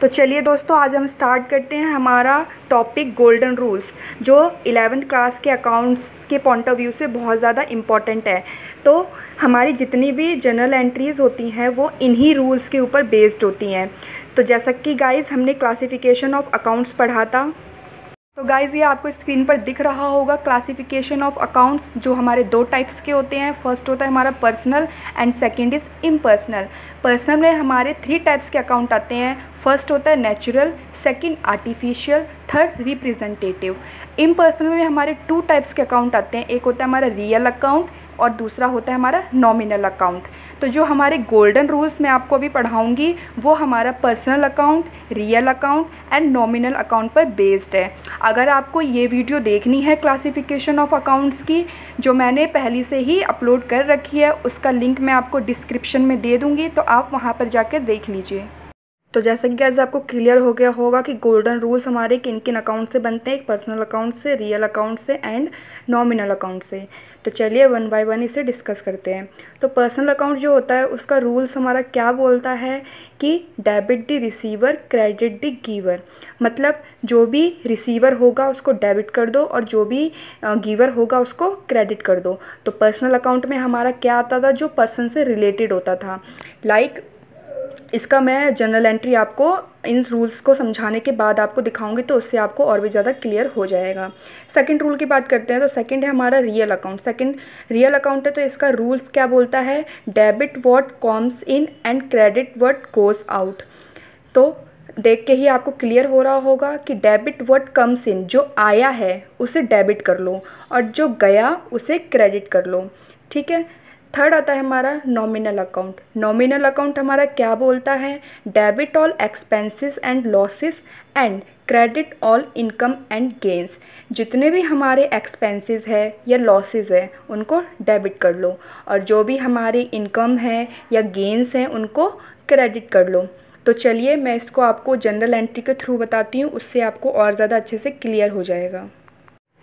तो चलिए दोस्तों, आज हम स्टार्ट करते हैं हमारा टॉपिक गोल्डन रूल्स, जो 11th क्लास के अकाउंट्स के पॉइंट ऑफ व्यू से बहुत ज़्यादा इम्पॉर्टेंट है। तो हमारी जितनी भी जर्नल एंट्रीज़ होती हैं वो इन्हीं रूल्स के ऊपर बेस्ड होती हैं। तो जैसा कि गाइज़ हमने क्लासिफिकेशन ऑफ अकाउंट्स पढ़ा था, तो गाइज़ ये आपको स्क्रीन पर दिख रहा होगा क्लासिफिकेशन ऑफ अकाउंट्स, जो हमारे दो टाइप्स के होते हैं। फर्स्ट होता है हमारा personal and second is impersonal. Personal में हमारे 3 टाइप्स के अकाउंट आते हैं। फर्स्ट होता है natural, second artificial, third representative. Impersonal में हमारे 2 टाइप्स के अकाउंट आते हैं। एक होता है हमारा रियल अकाउंट और दूसरा होता है हमारा नॉमिनल अकाउंट। तो जो हमारे गोल्डन रूल्स मैं आपको अभी पढ़ाऊंगी वो हमारा personal account, real account and nominal account पर बेस्ड है। अगर आपको ये वीडियो देखनी है क्लासिफिकेशन ऑफ अकाउंट्स की, जो मैंने पहले से ही अपलोड कर रखी है, उसका लिंक मैं आपको डिस्क्रिप्शन में दे दूँगी, तो आप वहाँ पर जाकर देख लीजिए। तो जैसा कि गाइस आपको क्लियर हो गया होगा कि गोल्डन रूल्स हमारे किन किन अकाउंट से बनते हैं, एक पर्सनल अकाउंट से, रियल अकाउंट से एंड नॉमिनल अकाउंट से। तो चलिए वन बाय वन इसे डिस्कस करते हैं। तो पर्सनल अकाउंट जो होता है उसका रूल्स हमारा क्या बोलता है कि debit the receiver, credit the giver. मतलब जो भी रिसीवर होगा उसको डेबिट कर दो और जो भी गिवर होगा उसको क्रेडिट कर दो। तो पर्सनल अकाउंट में हमारा क्या आता था, जो पर्सन से रिलेटेड होता था। लाइक इसका मैं जनरल एंट्री आपको इन रूल्स को समझाने के बाद आपको दिखाऊंगी, तो उससे आपको और भी ज़्यादा क्लियर हो जाएगा। सेकंड रूल की बात करते हैं। तो सेकंड है हमारा real account. Second real account है, तो इसका रूल्स क्या बोलता है, debit what comes in and credit what goes out. तो देख के ही आपको क्लियर हो रहा होगा कि डेबिट व्हाट कम्स इन, जो आया है उसे डेबिट कर लो और जो गया उसे क्रेडिट कर लो। ठीक है। थर्ड आता है हमारा नॉमिनल अकाउंट। नॉमिनल अकाउंट हमारा क्या बोलता है, debit all expenses and losses and credit all income and gains. जितने भी हमारे एक्सपेंसेस है या लॉसेस है उनको डेबिट कर लो और जो भी हमारी इनकम है या गेंस हैं उनको क्रेडिट कर लो। तो चलिए मैं इसको आपको जनरल एंट्री के थ्रू बताती हूँ, उससे आपको और ज़्यादा अच्छे से क्लियर हो जाएगा।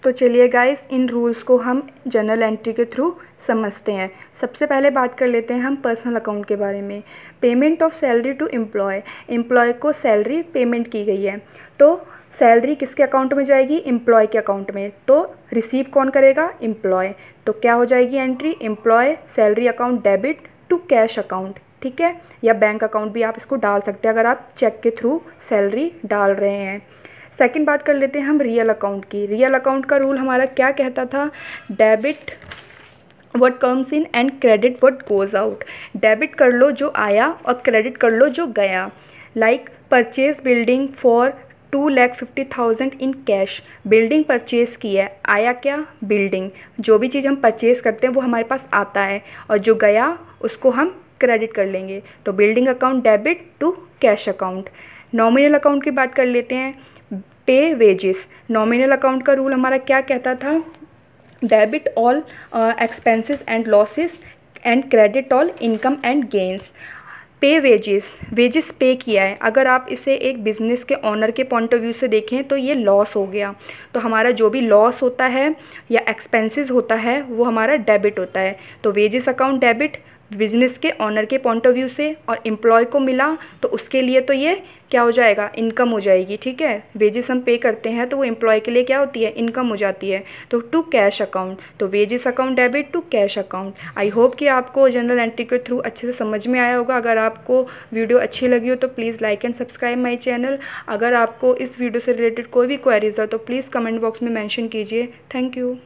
तो चलिए गाइस, इन रूल्स को हम जनरल एंट्री के थ्रू समझते हैं। सबसे पहले बात कर लेते हैं हम पर्सनल अकाउंट के बारे में। Payment of salary to employee को सैलरी पेमेंट की गई है, तो सैलरी किसके अकाउंट में जाएगी, एम्प्लॉय के अकाउंट में। तो रिसीव कौन करेगा, एम्प्लॉय। तो क्या हो जाएगी entry, employee salary account debit to cash account. ठीक है, या बैंक अकाउंट भी आप इसको डाल सकते हैं अगर आप चेक के थ्रू सैलरी डाल रहे हैं। सेकंड बात कर लेते हैं हम रियल अकाउंट की। रियल अकाउंट का रूल हमारा क्या कहता था, debit what comes in and credit what goes out. Debit कर लो जो आया और क्रेडिट कर लो जो गया। Like purchase building for 2,50,000 in cash. Building purchase की है, आया क्या, बिल्डिंग। जो भी चीज़ हम परचेज़ करते हैं वो हमारे पास आता है और जो गया उसको हम क्रेडिट कर लेंगे। तो building account debit to cash account. Nominal account की बात कर लेते हैं। Pay wages. नॉमिनल अकाउंट का रूल हमारा क्या कहता था, debit all expenses and losses and credit all income and gains. Pay wages pay किया है, अगर आप इसे एक बिज़नेस के ऑनर के पॉइंट ऑफ व्यू से देखें तो ये लॉस हो गया। तो हमारा जो भी लॉस होता है या एक्सपेंसेस होता है वो हमारा डेबिट होता है। तो वेजेस अकाउंट डेबिट बिजनेस के ऑनर के पॉइंट ऑफ व्यू से, और एम्प्लॉय को मिला तो उसके लिए तो ये क्या हो जाएगा, इनकम हो जाएगी। ठीक है, वेजेस हम पे करते हैं तो वो एम्प्लॉय के लिए क्या होती है, इनकम हो जाती है। तो टू कैश अकाउंट, तो wages account debit to cash account. I hope कि आपको जनरल एंट्री के थ्रू अच्छे से समझ में आया होगा। अगर आपको वीडियो अच्छी लगी हो तो please like and subscribe my channel. अगर आपको इस वीडियो से रिलेटेड कोई भी क्वेरीज हो तो प्लीज़ कमेंट बॉक्स में मैंशन कीजिए। Thank you.